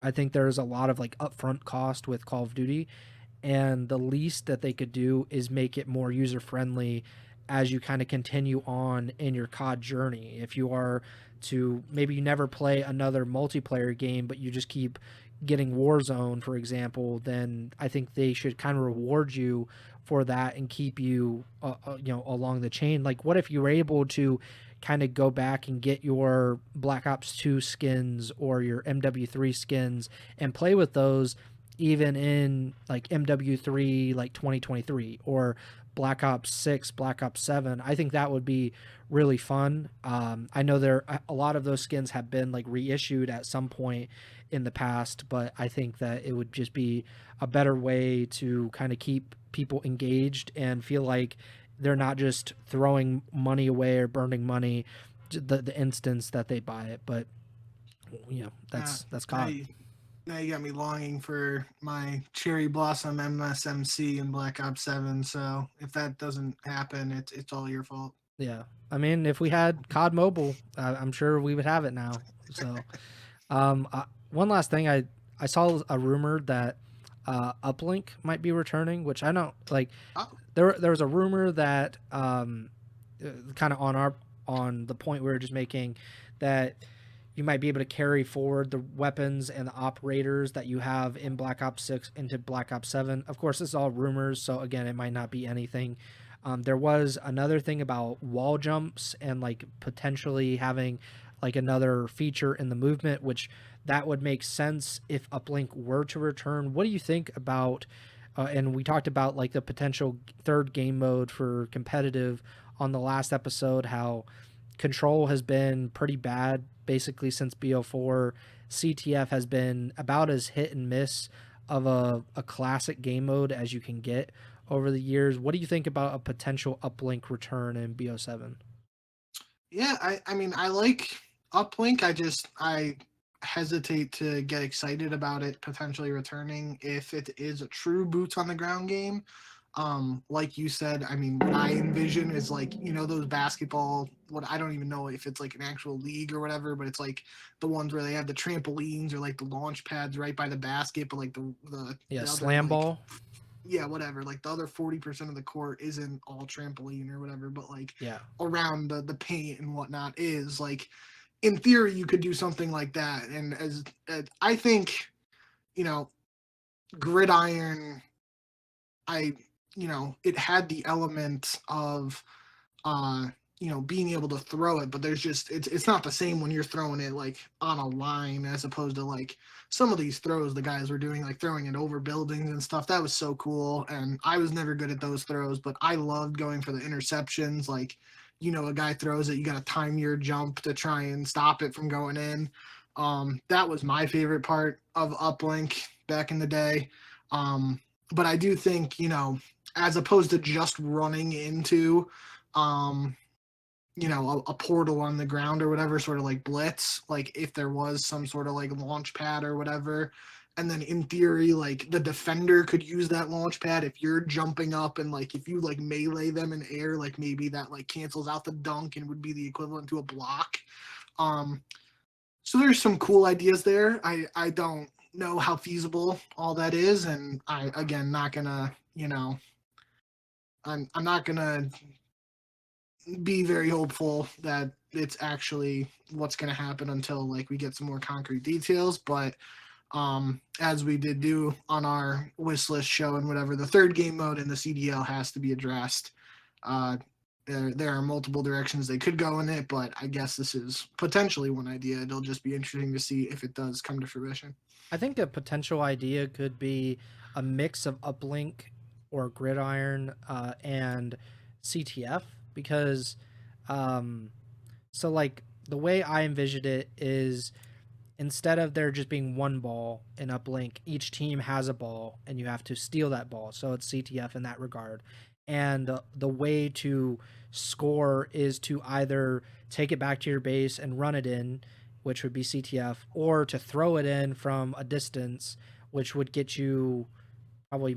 I think there's a lot of like upfront cost with Call of Duty, and the least that they could do is make it more user friendly as you kind of continue on in your COD journey. If you are to maybe you never play another multiplayer game, but you just keep getting Warzone, for example, then I think they should kind of reward you for that and keep you, along the chain. Like, what if you were able to kind of go back and get your Black Ops 2 skins or your MW3 skins and play with those even in like MW3 like 2023 or Black Ops 6, Black Ops 7. I think that would be really fun. I know a lot of those skins have been like reissued at some point in the past, but I think that it would just be a better way to kind of keep people engaged and feel like they're not just throwing money away or burning money the instance that they buy it. But that's Now COD. you got me longing for my Cherry Blossom MSMC in Black Ops 7. So if that doesn't happen, it's all your fault. Yeah, I mean, if we had COD Mobile, I'm sure we would have it now. So, one last thing, I saw a rumor that Uplink might be returning, which I don't like. Oh, There was a rumor that kind of on the point we were just making that you might be able to carry forward the weapons and the operators that you have in Black Ops 6 into Black Ops 7. Of course, this is all rumors, so again, it might not be anything. There was another thing about wall jumps and like potentially having like another feature in the movement, which that would make sense if Uplink were to return. What do you think about? And we talked about like the potential third game mode for competitive on the last episode, how control has been pretty bad basically since BO4. CTF has been about as hit and miss of a classic game mode as you can get over the years. What do you think about a potential uplink return in BO7? yeah. I mean, I like Uplink. I hesitate to get excited about it potentially returning if it is a true boots on the ground game. Like you said, I mean, what I envision is like, those basketball, what I don't even know if it's like an actual league or whatever, but it's like the ones where they have the trampolines or like the launch pads right by the basket, but like Yeah, the other slam like, ball. yeah, whatever, like the other 40% of the court isn't all trampoline or whatever, but like Yeah. around the paint and whatnot is like, in theory, you could do something like that. And as I think, you know, gridiron, I it had the element of being able to throw it, but there's just it's not the same when you're throwing it like on a line as opposed to like some of these throws the guys were doing, like throwing it over buildings and stuff. That was so cool. And I was never good at those throws, but I loved going for the interceptions. Like, a guy throws it, you got to time your jump to try and stop it from going in. That was my favorite part of Uplink back in the day. But I do think, as opposed to just running into a portal on the ground or whatever, sort of like blitz, like if there was some sort of like launch pad or whatever, and then in theory, like the defender could use that launch pad if you're jumping up, and like if you like melee them in air, like maybe that like cancels out the dunk and would be the equivalent to a block. So there's some cool ideas there. I don't know how feasible all that is, and I again not gonna I'm not gonna be very hopeful that it's actually what's gonna happen until like we get some more concrete details. But as we did do on our wish list show and whatever, the third game mode in the CDL has to be addressed. There are multiple directions they could go in it, but I guess this is potentially one idea. It'll just be interesting to see if it does come to fruition. I think a potential idea could be a mix of uplink or gridiron and CTF because so like the way I envisioned it is instead of there just being one ball in uplink, each team has a ball and you have to steal that ball. So it's CTF in that regard. And the way to score is to either take it back to your base and run it in, which would be CTF, or to throw it in from a distance, which would get you probably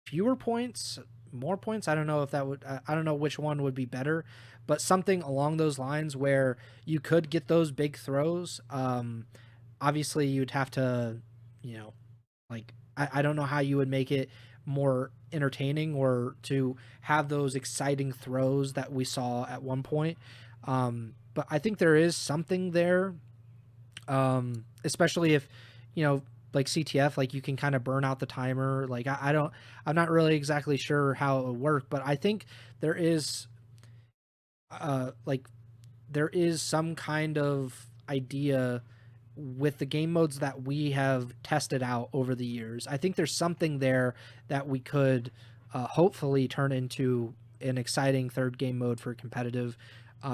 fewer points, more points. I don't know if that would, I don't know which one would be better, but something along those lines where you could get those big throws. Obviously, you'd have to, like, I don't know how you would make it more entertaining or to have those exciting throws that we saw at one point. But I think there is something there, especially if, like CTF, like you can kind of burn out the timer. Like I'm not really exactly sure how it would work, but I think there is, like there is some kind of idea with the game modes that we have tested out over the years. I think there's something there that we could hopefully turn into an exciting third game mode for competitive,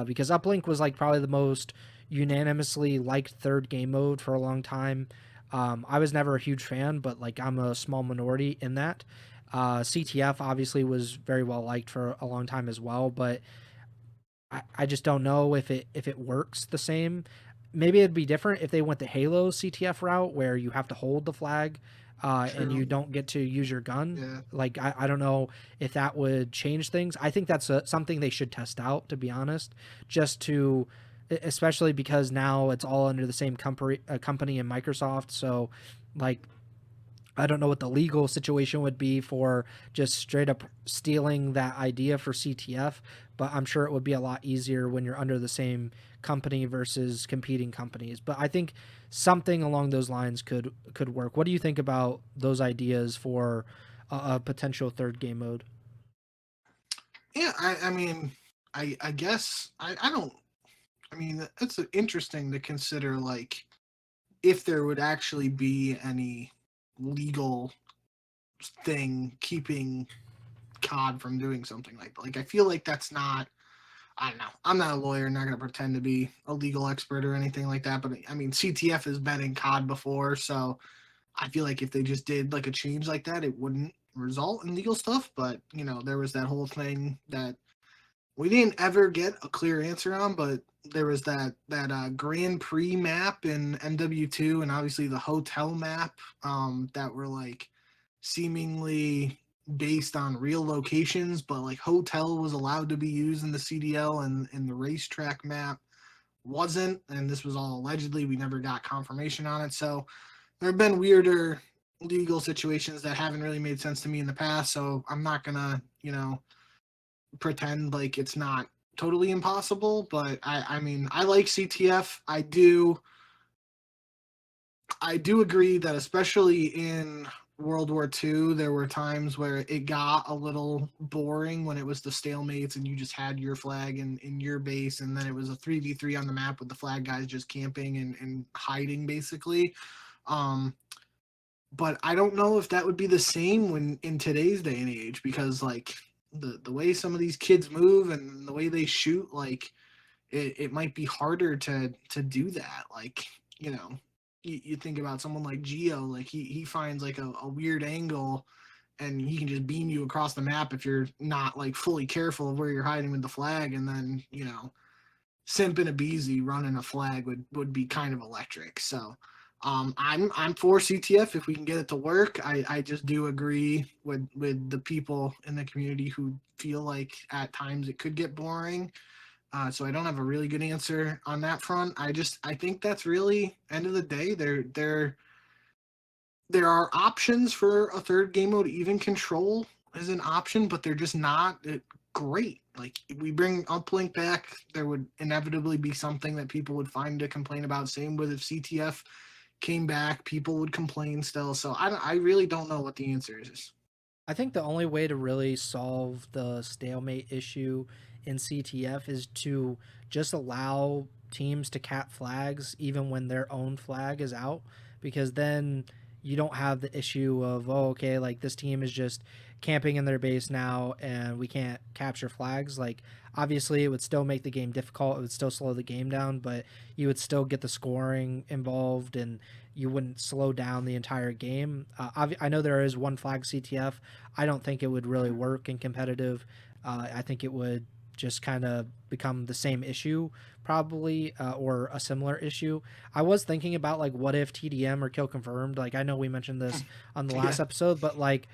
because Uplink was like probably the most unanimously liked third game mode for a long time. I was never a huge fan, but like I'm a small minority in that. CTF obviously was very well liked for a long time as well, but I just don't know if it works the same. Maybe it'd be different if they went the Halo CTF route where you have to hold the flag and you don't get to use your gun. Yeah. Like I don't know if that would change things. I think that's something they should test out, to be honest, just to, especially because now it's all under the same company in Microsoft. So like I don't know what the legal situation would be for just straight up stealing that idea for CTF, but I'm sure it would be a lot easier when you're under the same company versus competing companies. But I think something along those lines could work. What do you think about those ideas for a potential third game mode? Yeah, I mean, I guess I don't. I mean, it's interesting to consider, like, if there would actually be any legal thing keeping COD from doing something like that. Like, I feel like that's not. I don't know. I'm not a lawyer, not going to pretend to be a legal expert or anything like that. But I mean, CTF has been in COD before, so I feel like if they just did like a change like that, it wouldn't result in legal stuff. But there was that whole thing that we didn't ever get a clear answer on, but there was that Grand Prix map in MW2 and obviously the hotel map that were like seemingly based on real locations, but like hotel was allowed to be used in the CDL and in the racetrack map wasn't, and this was all allegedly. We never got confirmation on it. So there have been weirder legal situations that haven't really made sense to me in the past. So I'm not gonna, pretend like it's not totally impossible. But I mean, I like CTF. I do agree that especially in World War II, there were times where it got a little boring when it was the stalemates and you just had your flag in your base, and then it was a 3v3 on the map with the flag guys just camping and hiding basically. But I don't know if that would be the same when in today's day and age, because like the way some of these kids move and the way they shoot, like it might be harder to do that. Like, you think about someone like Geo, like he finds like a weird angle and he can just beam you across the map if you're not like fully careful of where you're hiding with the flag. And then, Simp and Abizi running a flag would be kind of electric. So I'm for CTF if we can get it to work. I just do agree with the people in the community who feel like at times it could get boring. So I don't have a really good answer on that front. I think that's really end of the day. There are options for a third game mode. Even control is an option, but they're just not great. Like if we bring uplink back, there would inevitably be something that people would find to complain about. Same with if CTF came back, people would complain still. So I really don't know what the answer is. I think the only way to really solve the stalemate issue in CTF is to just allow teams to cap flags even when their own flag is out, because then you don't have the issue of, oh, okay, like this team is just camping in their base now and we can't capture flags. Like obviously it would still make the game difficult, it would still slow the game down, but you would still get the scoring involved and you wouldn't slow down the entire game. I know there is one flag CTF. I don't think it would really work in competitive. I think it would just kind of become the same issue probably, or a similar issue. I was thinking about like what if TDM or kill confirmed. Like I know we mentioned this on the last Yeah. episode, but like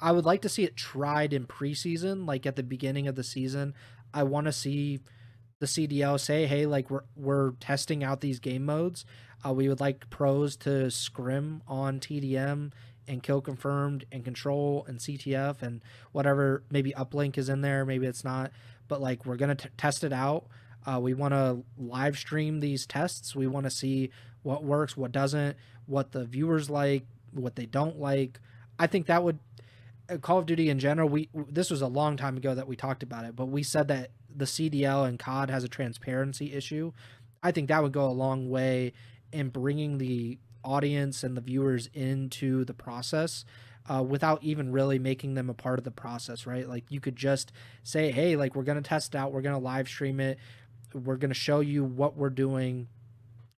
I would like to see it tried in preseason, like at the beginning of the season. I want to see the CDL say, hey, like we're testing out these game modes. We would like pros to scrim on TDM and kill confirmed and control and CTF and whatever. Maybe uplink is in there, maybe it's not. But like we're gonna test it out. We want to live stream these tests. We want to see what works, what doesn't, what the viewers like, what they don't like. I think that would Call of Duty in general, we this was a long time ago that we talked about it, but we said that the CDL and COD has a transparency issue. I think that would go a long way in bringing the audience and the viewers into the process, without even really making them a part of the process, right? Like you could just say, hey, like we're gonna test it out, we're gonna live stream it, we're gonna show you what we're doing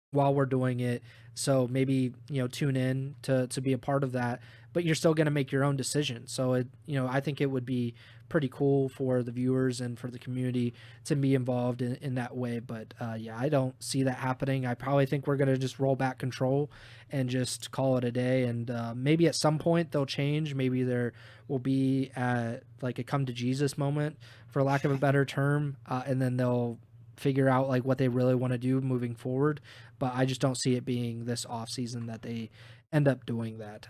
while we're doing it. So maybe, tune in to be a part of that, but you're still going to make your own decision. So I think it would be pretty cool for the viewers and for the community to be involved in that way. But yeah, I don't see that happening. I probably think we're going to just roll back control and just call it a day. And maybe at some point they'll change. Maybe there will be like a come to Jesus moment, for lack of a better term. And then they'll figure out like what they really want to do moving forward, but I just don't see it being this off season that they end up doing that.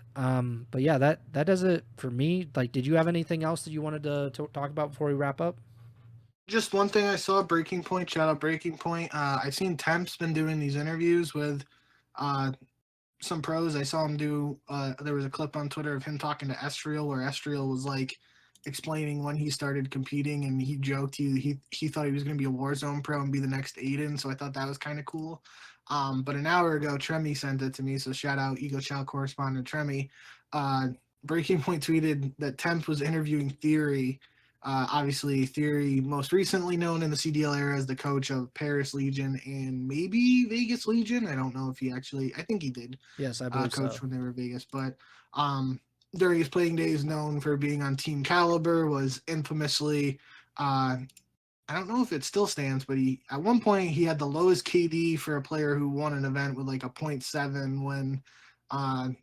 But yeah, that does it for me. Like, did you have anything else that you wanted to talk about before we wrap up? Just one thing I saw, Breaking Point, shout out Breaking Point. I've seen Temp's been doing these interviews with uh, some pros. I saw him do. There was a clip on Twitter of him talking to Estriel, where Estriel was like explaining when he started competing, and he joked he thought he was going to be a Warzone pro and be the next Aiden. So I thought that was kind of cool. But an hour ago, Tremi sent it to me. So shout out Ego Chall correspondent Tremi. Breaking Point tweeted that Temp was interviewing Theory. Obviously, Theory, most recently known in the CDL era as the coach of Paris Legion and maybe Vegas Legion. I don't know if he actually, I think he did Yes, I believe coach so. when they were Vegas, but during his playing days, known for being on Team Caliber, was infamously. I don't know if it still stands, but he at one point he had the lowest KD for a player who won an event with like a 0.7 when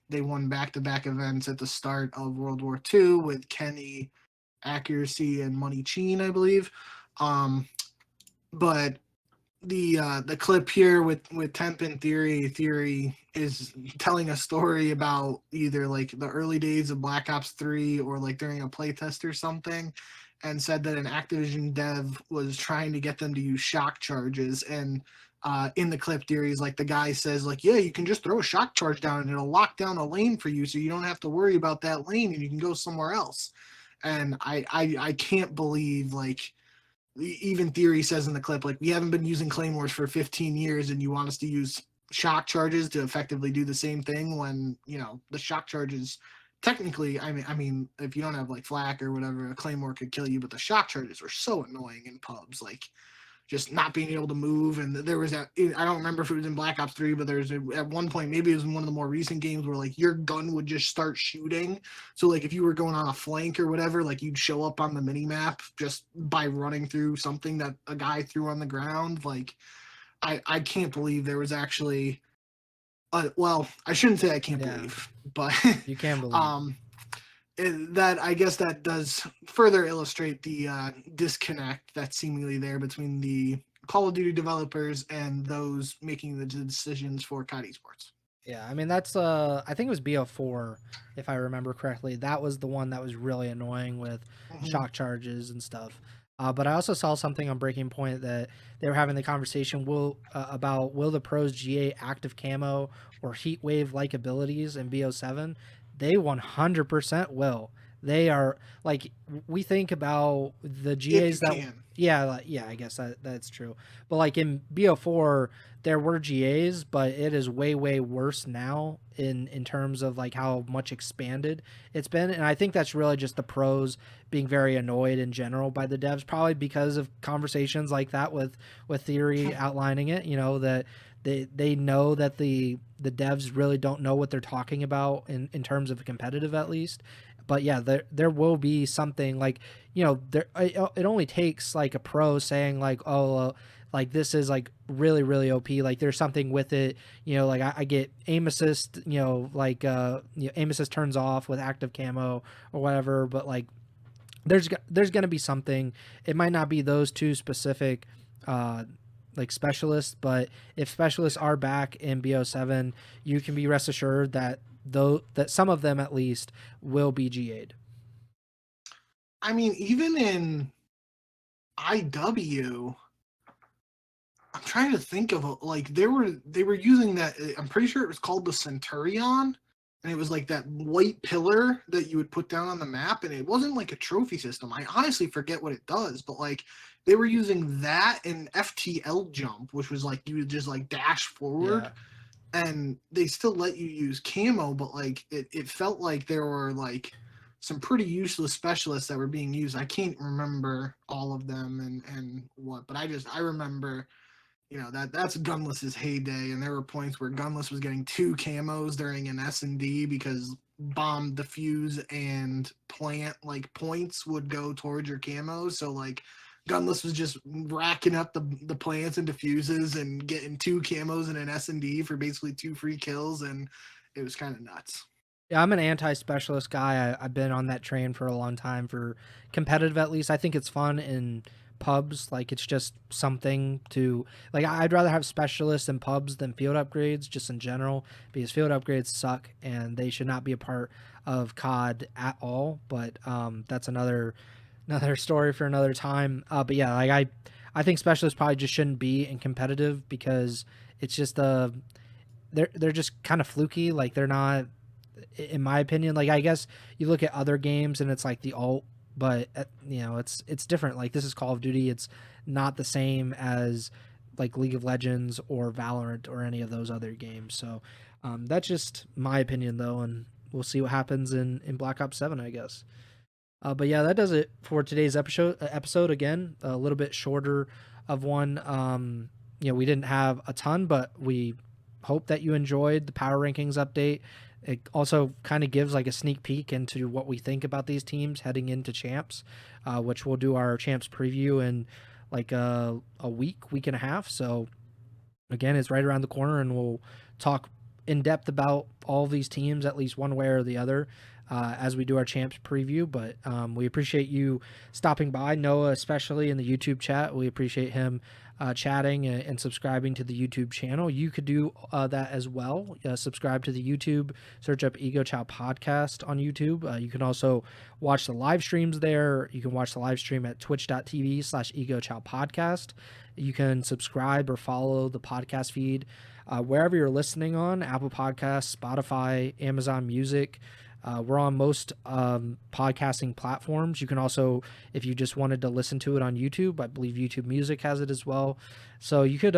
they won back-to-back events at the start of World War II with Kenny, Accuracy, and Money Cheen, I believe. But the clip here with Temp and Theory is telling a story about either like the early days of Black Ops 3 or like during a playtest or something, and said that an Activision dev was trying to get them to use shock charges. And in the clip, Theory is like, the guy says like, yeah, you can just throw a shock charge down and it'll lock down a lane for you, so you don't have to worry about that lane and you can go somewhere else. And I can't believe, like, even Theory says in the clip, like, we haven't been using claymores for 15 years and you want us to use shock charges to effectively do the same thing, when, the shock charges technically, I mean if you don't have like flak or whatever, a claymore could kill you, but the shock charges are so annoying in pubs, like just not being able to move. And there was I don't remember if it was in Black Ops 3, but at one point, maybe it was in one of the more recent games, where like your gun would just start shooting. So like if you were going on a flank or whatever, like you'd show up on the mini map just by running through something that a guy threw on the ground. Like I can't believe there was actually Well, I shouldn't say I can't Yeah, believe, but you can believe. um, that I guess that does further illustrate the disconnect that's seemingly there between the Call of Duty developers and those making the decisions for COD Esports. Yeah, I mean that's I think it was BO4 if I remember correctly. That was the one that was really annoying with Mm-hmm. shock charges and stuff. But I also saw something on Breaking Point that they were having the conversation about will the pros GA active camo or heat wave like abilities in BO7? They 100% will. They are like we think about the If you GAs that can. yeah, I guess that's true. But like in BO4 there were GAs, but it is way worse now in terms of like how much expanded it's been, and I think that's really just the pros being very annoyed in general by the devs, probably because of conversations like that with Theory outlining it. You know that they know that the devs really don't know what they're talking about in terms of competitive at least. But yeah, there will be something like there it only takes like a pro saying like like this is like really OP. Like there's something with it. Like I get aim assist. Like aim assist turns off with active camo or whatever. But like there's gonna be something. It might not be those two specific. Like specialists, but if specialists are back in BO7, you can be rest assured that that some of them at least will be GA'd. I mean, even in IW, I'm trying to think of like they were using that. I'm pretty sure it was called the Centurion, and it was like that white pillar that you would put down on the map, and it wasn't like a trophy system. I honestly forget what it does, but like they were using that in FTL jump, which was like you would just like dash forward, Yeah. and they still let you use camo, but like it felt like there were like some pretty useless specialists that were being used. I can't remember all of them and what, but I remember that's Gunless's heyday, and there were points where Gunless was getting 2 camos during an S&D because bomb, defuse, and plant like points would go towards your camos. So like Gunless was just racking up the plants and diffuses and getting 2 camos in an S&D for basically 2 free kills, and it was kind of nuts. Yeah, I'm an anti-specialist guy. I've been on that train for a long time for competitive at least. I think it's fun in pubs. Like it's just something to like. I'd rather have specialists in pubs than field upgrades, just in general, because field upgrades suck and they should not be a part of COD at all. But that's another story for another time. But yeah, like I think specialists probably just shouldn't be in competitive because it's just they're just kind of fluky. Like they're not, in my opinion. Like I guess you look at other games and it's like the alt, but it's different. Like this is Call of Duty. It's not the same as like League of Legends or Valorant or any of those other games. So that's just my opinion though, and we'll see what happens in Black Ops 7, I guess. But yeah, that does it for today's episode. Again, a little bit shorter of one. We didn't have a ton, but we hope that you enjoyed the power rankings update. It also kind of gives like a sneak peek into what we think about these teams heading into champs, which we'll do our champs preview in like a week and a half. So again, it's right around the corner, and we'll talk in depth about all of these teams, at least one way or the other, as we do our champs preview. But we appreciate you stopping by, Noah, especially in the YouTube chat. We appreciate him chatting and subscribing to the YouTube channel. You could do that as well. Subscribe to the YouTube, search up Ego Chall Podcast on YouTube. You can also watch the live streams there. You can watch the live stream at twitch.tv/Ego Chall Podcast. You can subscribe or follow the podcast feed wherever you're listening on: Apple Podcasts, Spotify, Amazon Music. We're on most podcasting platforms. You can also, if you just wanted to listen to it on YouTube, I believe YouTube Music has it as well. So you could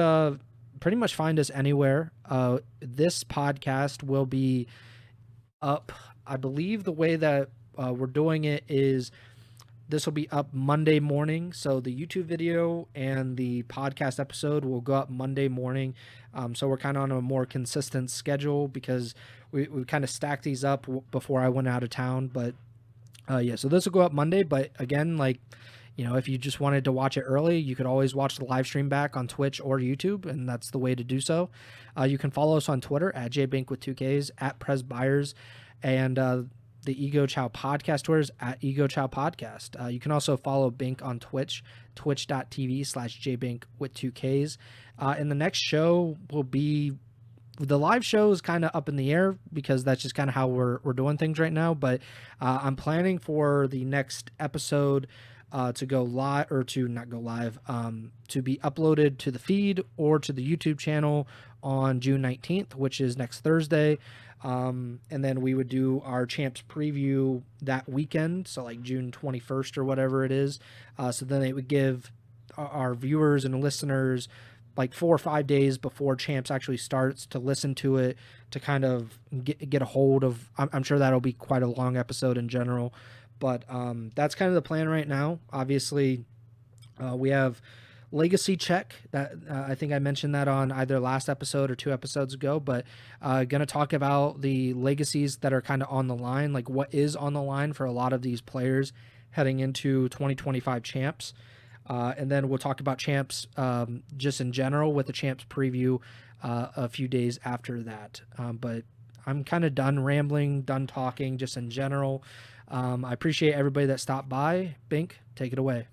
pretty much find us anywhere. This podcast will be up, I believe the way that we're doing it is this will be up Monday morning. So the YouTube video and the podcast episode will go up Monday morning. So we're kind of on a more consistent schedule because we kind of stacked these up before I went out of town. But yeah, so this will go up Monday. But again, like, if you just wanted to watch it early, you could always watch the live stream back on Twitch or YouTube, and that's the way to do so. You can follow us on Twitter at jbink with 2Ks, at Pres Byers, and the Ego Chall Podcast Twitters at Ego Chall Podcast. You can also follow Bink on Twitch, twitch.tv/jbink with 2Ks. And the next show will be, the live show is kind of up in the air because that's just kind of how we're doing things right now. But I'm planning for the next episode to go live, or to not go live, to be uploaded to the feed or to the YouTube channel on June 19th, which is next Thursday. And then we would do our champs preview that weekend, so like June 21st or whatever it is. So then it would give our viewers and listeners like 4 or 5 days before champs actually starts to listen to it, to kind of get a hold of. I'm sure that'll be quite a long episode in general, but that's kind of the plan right now. Obviously, we have Legacy Check that I think I mentioned that on either last episode or 2 episodes ago, but gonna talk about the legacies that are kind of on the line, like what is on the line for a lot of these players heading into 2025 champs. And then we'll talk about champs just in general with the champs preview a few days after that. But I'm kind of done rambling, done talking just in general. I appreciate everybody that stopped by. Bink, take it away.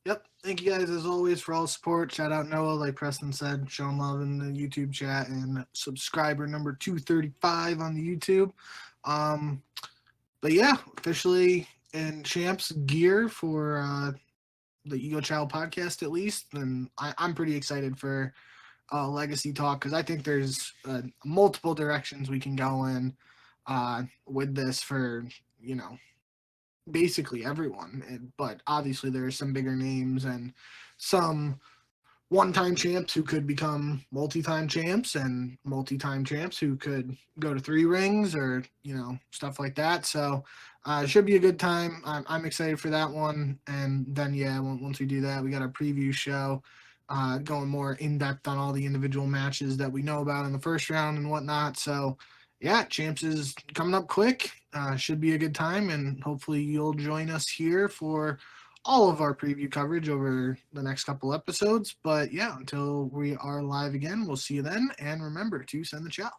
Yep. Thank you guys as always for all the support. Shout out Noah, like Preston said, showing love in the YouTube chat, and subscriber number 235 on the YouTube. But yeah, officially in champs gear for the Ego Chall podcast, at least. And I'm pretty excited for legacy talk, because I think there's multiple directions we can go in with this for, basically everyone. But obviously there are some bigger names and some one-time champs who could become multi-time champs, and multi-time champs who could go to 3 rings, or stuff like that. So it should be a good time. I'm excited for that one. And then once we do that, we got our preview show going more in depth on all the individual matches that we know about in the first round and whatnot. So yeah, champs is coming up quick. Should be a good time, and hopefully you'll join us here for all of our preview coverage over the next couple episodes. But yeah, until we are live again, we'll see you then. And remember to send the chow.